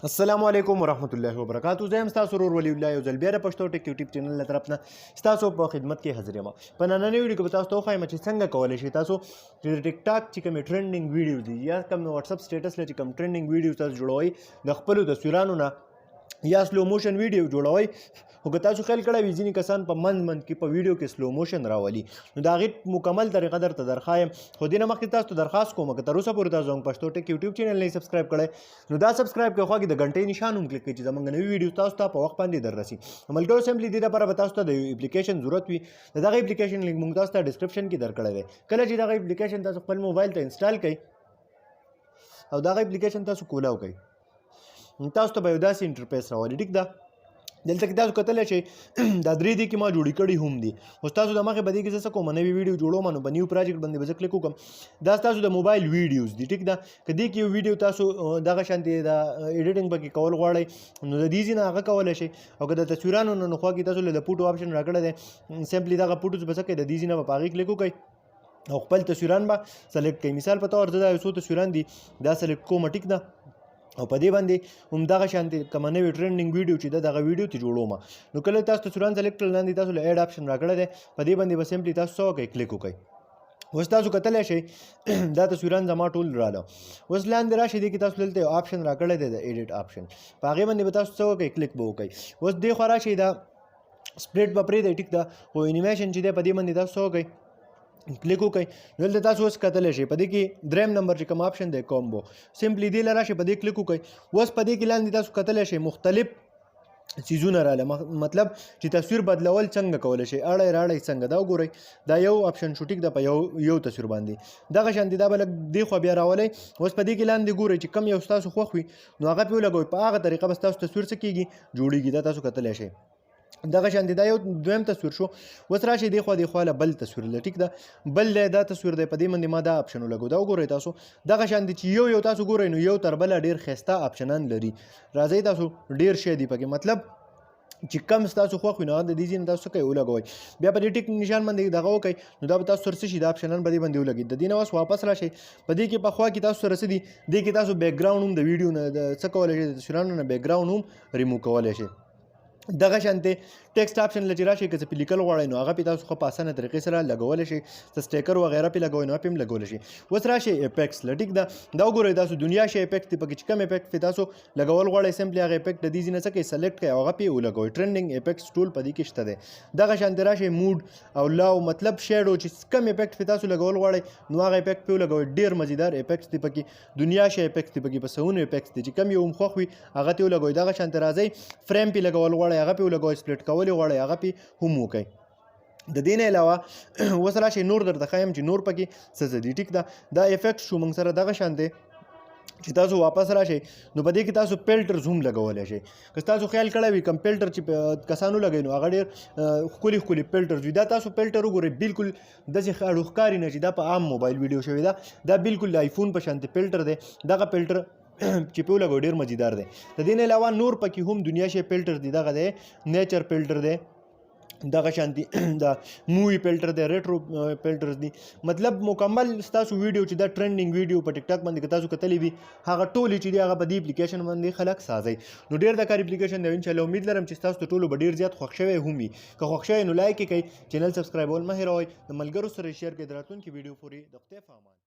السلام علیکم ورحمت الله وبرکاتہ. زه یم ستاسو ورور ولی الله یو ځل بیا د پښتو ټیک یوټیوب چینل له طرف نه ستاسو په خدمت کې حاضر یم. په نننۍ ویډیو کې به تاسو ته وښایم چې څنګه کولی شئ تاسو چې د ټیک ټاک چې کومې ټرینډینګ ویډیوز دي یا کوم واتساپ سټیټس له چې کوم ټرینډینګ ویډیوز تاسو جوړوئ د خپلو تصویرانو نه یا سلو موشن ویډیو جوړوئ. خو که تاسو خیال کړی وي ځینې کسان په منځ کې په ویډیو کې سلو موشن راولي، نو د هغې مکمل طریقه درته درښایم. خو دې نه مخکې تاسو ته درخواست کوم که تر اوسه پورې تاسو زموږ پښتو ټیک یوټیوب چینل نه سبسکرایب کړی نو دا سبسکرایب کړئ، خوا کې د غنټۍ نشان هم کلیک کړئ چې زموږ نوي ویډیو تاسو ته په وخت باندې در رسي. ملګرو سمپلي دې لپاره به تاسو ته د یو اپلیکیشن ضرورت وي. د دغه اپلیکیشن لینک موږ تاسو ته ډسکرپشن کې درکړی دی. کله چې دغه اپلیکیشن تاسو خپل موبایل ته انسټال کړئ او دغه اپلیکیشن تاسو کولاو کړئ، تاسو ته به یو داسې انټرفیس راولي. ټیک ده، دلته کې تاسو کتلی شئ دا درې دي کې ما جوړې کړي هم دي. خو ستاسو د مخې به دې کې زه څه کوم نوي ویډیو جوړوم نو په نیو پروجیکټ باندې به زه کلیک وکړم. دا ستاسو د موبایل ویډیوز دي. ټیک ده، که دې کې یو ویډیو تاسو دغه شانتې د ایډیټینګ پکې کول غواړئ نو د دې ځای نه هغه کولی شئ. او که د تصویرانو نه نو خوا کې تاسو له د پوټو آپشن راکړی دی، سمپلي دغه پوټوز به څه کوئ د دې ځای نه به په هغې کلیک وکړئ او خپل تصویران به سلیکټ کړئ. مثال په طور زه دا یو څو تصویران دي دا سلیکټ کوم. ټیک ده، او په دې باندې همدغه شانتې کومه نوې ټرینډینګ ویډیو چې ده دغه ویډیو ته جوړوم. نو کله تاسو تصویران سلیکټ کړل لاندې تاسو له ایډ آپشن راکړی دی، په دې باندې به سمپلي تاسو څه وکړئ کلیک وکړئ. اوس تاسو کتلی شئ دا تصویران زما ټول راله. اوس لاندې راشئ دې کې تاسو دلته یو آپشن راکړی دی د ایډیټ آپشن، په هغې باندې به تاسو څه وکړئ کلیک به وکړئ. اوس دې خوا راشئ دا سپلیټ به پرېږدئ. ټیک ده، خو انیمیشن چې دی په دې باندې تاسو څه وکړئ کلیک وکړئ. دلته تاسو اوس کتلی شئ په دې کې دریم نمبر چې کوم آپشن دی کومبو، سمپلي دې له راشئ په دې کلیک وکړئ. اوس په دې کې لاندې تاسو کتلی شئ مختلف څیزونه راله، مطلب چې تصویر بدلول څنګه کولی شئ، اړی راړی څنګه، دا وګورئ دا یو آپشن شو. ټیک ده، په یو تصویر باندې دغه شانتې دا به لږ دې خوا بیا راولئ. اوس په دې کې لاندې ګورئ چې کوم یو ستاسو خوښ وي نو هغه پرې ولګوئ، په هغه طریقه به ستاسو تصویر څه کېږي جوړېږي. دا تاسو کتلی شئ دغه شانتې دا یو دویم تصویر شو. اوس راشئ دې خوا له بل تصویر له. ټیک ده، بل دی دا تصویر دی، په دې باندې ما دا آپشن ولګو. دا وګورئ تاسو دغه شانتې چې یو تاسو ګورئ نو یو تر بله ډېر ښایسته آپشنان لري. راځئ تاسو ډېر شی دی پکې، مطلب چې کم ستاسو خوښ وي نو هغه د دې ځای نه تاسو څه کوئ ولګوئ. بیا په دې ټیک نشان باندې دغه وکئ نو دا به تاسو سره څه شي دا آپشنان به دې باندې ولګي. د دې نه اوس واپس راشئ په دې کې په خوا کې تاسو سره څه دي، دې کې تاسو بیک ګراونډ هم د ویډیو نه د څه کولی شئ د تصویرانو نه بیک ګراونډ هم ریموو کولی شئ. دغه شانتې ټیکسټ آپشن له چې راشئ که څه پې لیکل غواړئ نو هغه پې تاسو ښه په اسانه طریقې سره لګولی شئ. څه سټیکر وغیره پې لګوئ نو هغه پې هم لګولی شئ. اوس راشئ اپیکس له. ټیک ده، دا وګورئ تاسو دنیا شی اپیکټ دی، پکې چې کوم اپیکټ پې تاسو لګول غواړئ سمپلي هغه اپیکټ د دې ځای نه څه کوئ سلیکټ کړئ او هغه پې ولګوئ. ټرینډینګ اپیکټس ټول په دې کې شته دی. دغه شانتې راشئ موډ او لاو، مطلب شیډو چې کوم اپیکټ پې تاسو لګول غواړئ نو هغه اپیکټ پې ولګوئ. ډېر مزیدار اپیکټس دی پکې، دنیا شی اپیکټس دی پکې، په سوونه اپیکټس دی چې کوم یو هم خوښ وي هغه ترې ولګوئ. دغه شانتې راځئ فریم پې لګول غواړئ هغه پې ولګوئ، سپلیټ کول یې غواړئ هغه پې هم وکئ. د دې نه علاوه اوس راشئ نور درته ښایم چې نور پکې څه څه دي. ټیک ده، دا افیکټ شو موږ سره. دغه شانتې چې تاسو واپس راشئ نو په دې کې تاسو فلټرز هم لګولی شئ. که تاسو خیال کړی وي کوم فلټر چې کسانو لګوي نو هغه ډېر ښکلي ښکلي فلټرز وي. دا تاسو فلټر وګورئ بالکل داسې ښه ښکاري نه چې دا په عام موبایل ویډیو شوې ده، دا بالکل د آیفون په شانتې فلټر دی. دغه فلټر چې پې ولګوئ ډېر مزیدار دی. د دې نه علاوه نور پکې هم دنیا شی فلټر دی، دغه دی نیچر فلټر دی، دغه شانتې دا مووي فلټر دی، ریټرو فلټرز دي. مطلب مکمل ستاسو ویډیو چې دا ټرینډینګ ویډیو په ټیک ټاک باندې که تاسو کتلی وي هغه ټولې چې دي هغه په دې اپلیکیشن باندې خلک سازئ. نو ډېر د کار اپلیکیشن دی. انشاءالله امید لرم چې ستاسو ته ټولو به ډېر زیات خوښ شوی هم وي. که خوښ شوی نو لایک یې کړئ، چینل سبسکرایبول مه هېروئ، د ملګرو سره یې شیر کړئ. د راتلونکي ویډیو پورې د خدای په امان.